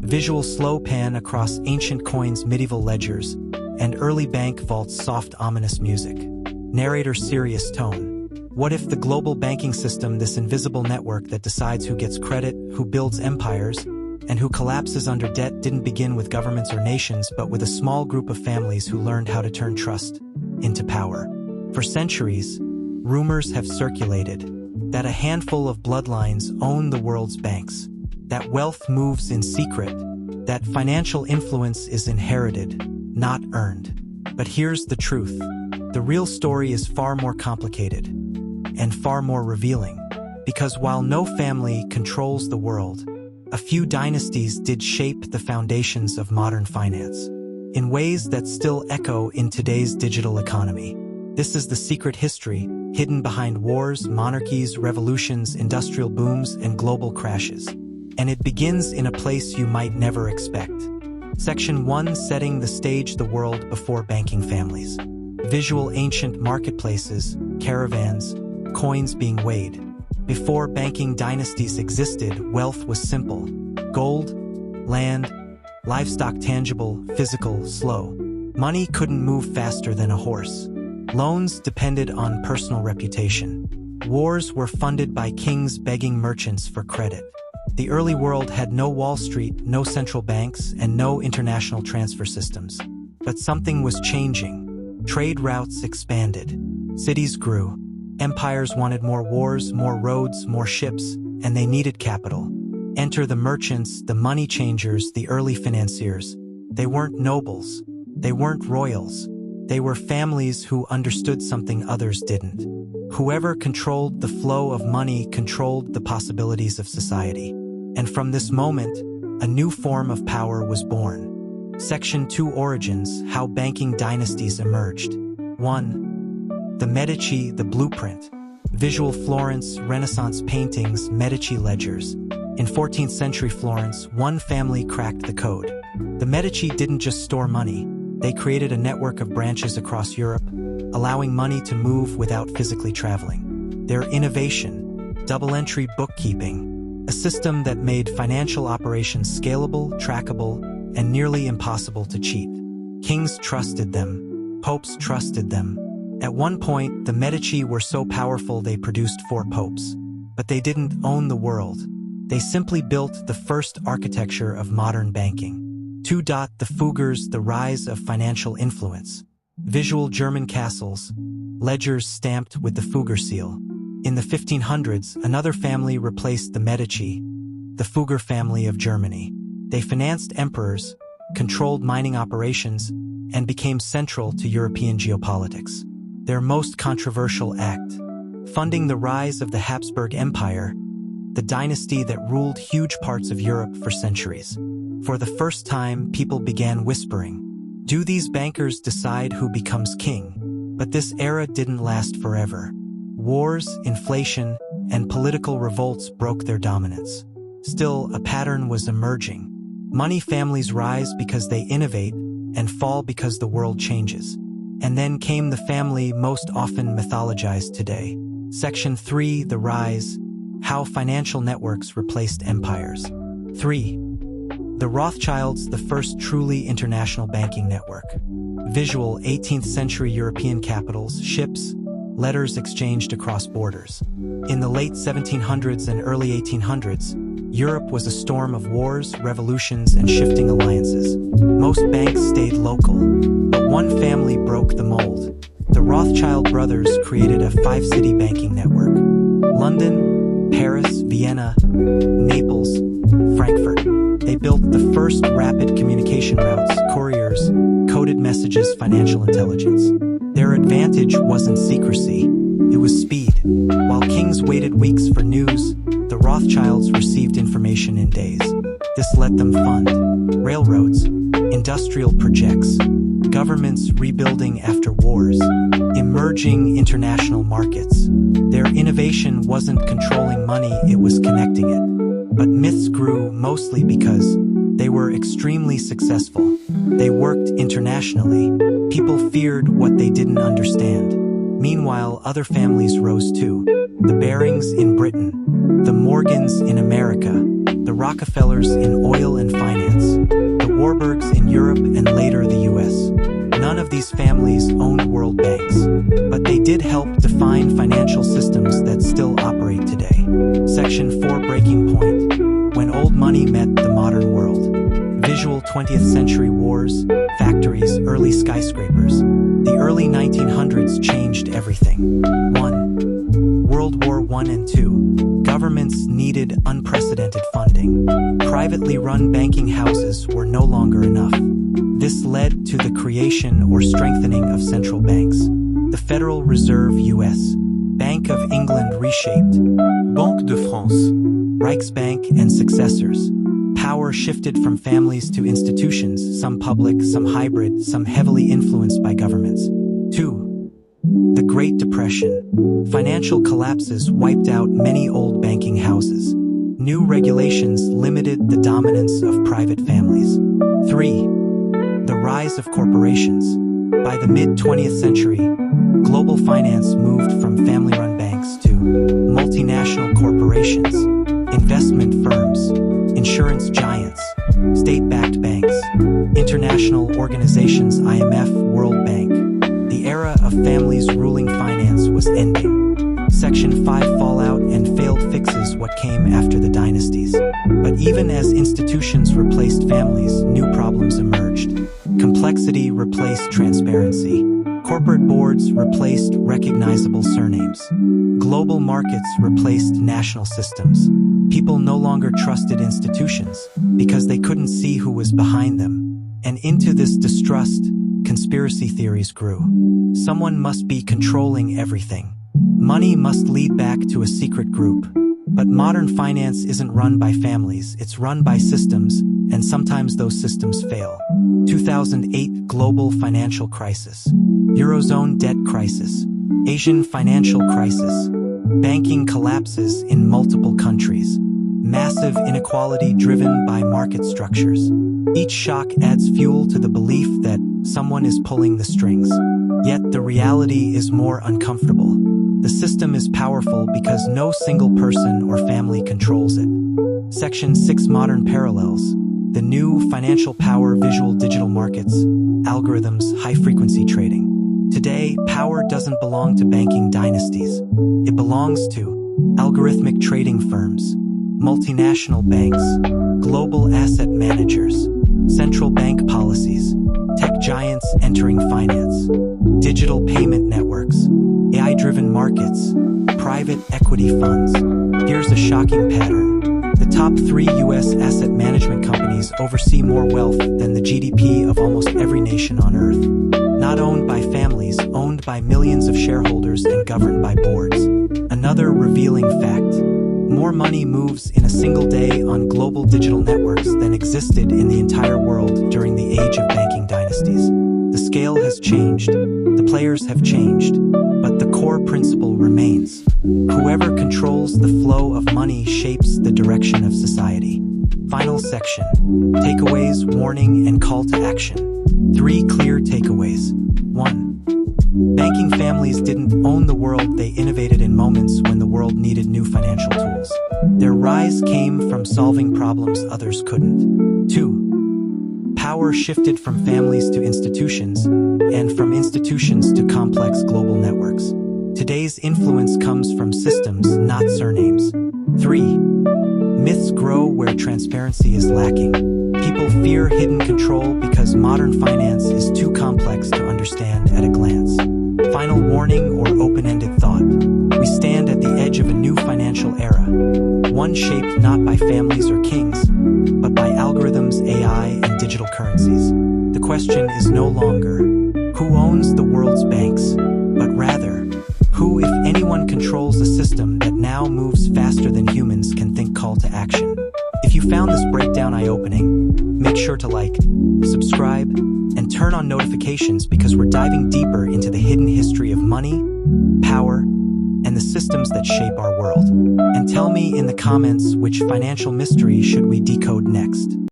Visual slow pan across ancient coins, medieval ledgers, and early bank vaults, soft ominous music. Narrator serious tone. What if the global banking system, this invisible network that decides who gets credit, who builds empires, and who collapses under debt, didn't begin with governments or nations, but with a small group of families who learned how to turn trust into power? For centuries, rumors have circulated that a handful of bloodlines own the world's banks, that wealth moves in secret, that financial influence is inherited, not earned. But here's the truth. The real story is far more complicated and far more revealing, because while no family controls the world, a few dynasties did shape the foundations of modern finance in ways that still echo in today's digital economy. This is the secret history hidden behind wars, monarchies, revolutions, industrial booms, and global crashes. And it begins in a place you might never expect. Section 1, setting the stage: the world before banking families. Visual ancient marketplaces, caravans, coins being weighed. Before banking dynasties existed, wealth was simple. Gold, land, livestock, tangible, physical, slow. Money couldn't move faster than a horse. Loans depended on personal reputation. Wars were funded by kings begging merchants for credit. The early world had no Wall Street, no central banks, and no international transfer systems. But something was changing. Trade routes expanded. Cities grew. Empires wanted more wars, more roads, more ships, and they needed capital. Enter the merchants, the money changers, the early financiers. They weren't nobles. They weren't royals. They were families who understood something others didn't. Whoever controlled the flow of money controlled the possibilities of society. And from this moment, a new form of power was born. Section 2, origins: how banking dynasties emerged. 1. The Medici, the blueprint. Visual Florence, Renaissance paintings, Medici ledgers. In 14th century Florence, one family cracked the code. The Medici didn't just store money. They created a network of branches across Europe, allowing money to move without physically traveling. Their innovation: double-entry bookkeeping, a system that made financial operations scalable, trackable, and nearly impossible to cheat. Kings trusted them. Popes trusted them. At one point, the Medici were so powerful they produced 4 popes. But they didn't own the world. They simply built the first architecture of modern banking. 2. The Fuggers, the rise of financial influence. Visual German castles, ledgers stamped with the Fugger seal. In the 1500s, another family replaced the Medici, the Fugger family of Germany. They financed emperors, controlled mining operations, and became central to European geopolitics. Their most controversial act: funding the rise of the Habsburg Empire, the dynasty that ruled huge parts of Europe for centuries. For the first time, people began whispering, do these bankers decide who becomes king? But this era didn't last forever. Wars, inflation, and political revolts broke their dominance. Still, a pattern was emerging. Money families rise because they innovate and fall because the world changes. And then came the family most often mythologized today. Section 3, the rise: how financial networks replaced empires. 3. The Rothschilds, the first truly international banking network. Visual 18th century European capitals, ships, letters exchanged across borders. In the late 1700s and early 1800s, Europe was a storm of wars, revolutions, and shifting alliances. Most banks stayed local, but one family broke the mold. The Rothschild brothers created a 5-city banking network: London, Paris, Vienna, Naples, Frankfurt. They built the first rapid communication routes, couriers, coded messages, financial intelligence. Their advantage wasn't secrecy, it was speed. While kings waited weeks for news, the Rothschilds received information in days. This let them fund railroads, industrial projects, governments rebuilding after wars, emerging international markets. Their innovation wasn't controlling money, it was connecting it. But myths grew mostly because they were extremely successful. They worked internationally. People feared what they didn't understand. Meanwhile, other families rose too. The Barings in Britain, the Morgans in America, the Rockefellers in oil and finance. these families owned world banks, but they did help define financial systems that still operate today. Section 4 Breaking Point. When old money met the modern world. Visual 20th century wars, factories, early skyscrapers. The early 1900s changed everything. 1. World War I and II. Governments needed unprecedented funding. Privately run banking houses were no longer enough. This led to the creation or strengthening of central banks. The Federal Reserve U.S. Bank of England reshaped. Banque de France. Reichsbank and successors. Power shifted from families to institutions, some public, some hybrid, some heavily influenced by governments. 2. The Great Depression. Financial collapses wiped out many old banking houses. New regulations limited the dominance of private families. 3. The rise of corporations. By the mid-20th century, global finance moved from family-run banks to multinational corporations, investment firms, insurance giants, state-backed banks, international organizations IMF, World Bank. The era of families ruling finance was ending. Section 5 Fallout and failed fixes. What came after the dynasties. But even as institutions replaced families, new problems emerged. Complexity replaced transparency. Corporate boards replaced recognizable surnames. Global markets replaced national systems. People no longer trusted institutions because they couldn't see who was behind them. And into this distrust, conspiracy theories grew. Someone must be controlling everything. Money must lead back to a secret group. But modern finance isn't run by families, it's run by systems, and sometimes those systems fail. 2008 Global Financial Crisis. Eurozone debt crisis. Asian financial crisis. Banking collapses in multiple countries. Massive inequality driven by market structures. Each shock adds fuel to the belief that someone is pulling the strings. Yet the reality is more uncomfortable. The system is powerful because no single person or family controls it. Section 6 Modern Parallels. The new financial power, visual digital markets, algorithms, high-frequency trading. Today, power doesn't belong to banking dynasties. It belongs to algorithmic trading firms, multinational banks, global asset managers, central bank policies, tech giants entering finance, digital payment networks, AI-driven markets, private equity funds. Here's a shocking pattern. The top 3 U.S. asset management companies oversee more wealth than the GDP of almost every nation on Earth. Not owned by families, owned by millions of shareholders and governed by boards. Another revealing fact. More money moves in a single day on global digital networks than existed in the entire world during the age of banking dynasties. The scale has changed, the players have changed, but the core principle remains. Whoever controls the flow of money shapes the direction of society. Final section. Takeaways, warning, and call to action. 3 clear takeaways. 1. Banking families didn't own the world, they innovated in moments when the world needed new financial tools. Their rise came from solving problems others couldn't. 2. Power shifted from families to institutions, and from institutions to complex global networks. Today's influence comes from systems, not surnames. 3. Myths grow where transparency is lacking. People fear hidden control because modern finance is too complex to understand at a glance. Final warning or open-ended thought. We stand at the edge of a new financial era. One shaped not by families or kings, but by algorithms, AI, and digital currencies. The question is no longer, who owns the world's banks, but rather, who, if anyone, controls a system that now moves faster than humans can think. Call to action. If you found this breakdown eye-opening, make sure to like, subscribe, and turn on notifications because we're diving deeper into the hidden history of money, power, and the systems that shape our world. And tell me in the comments which financial mystery should we decode next.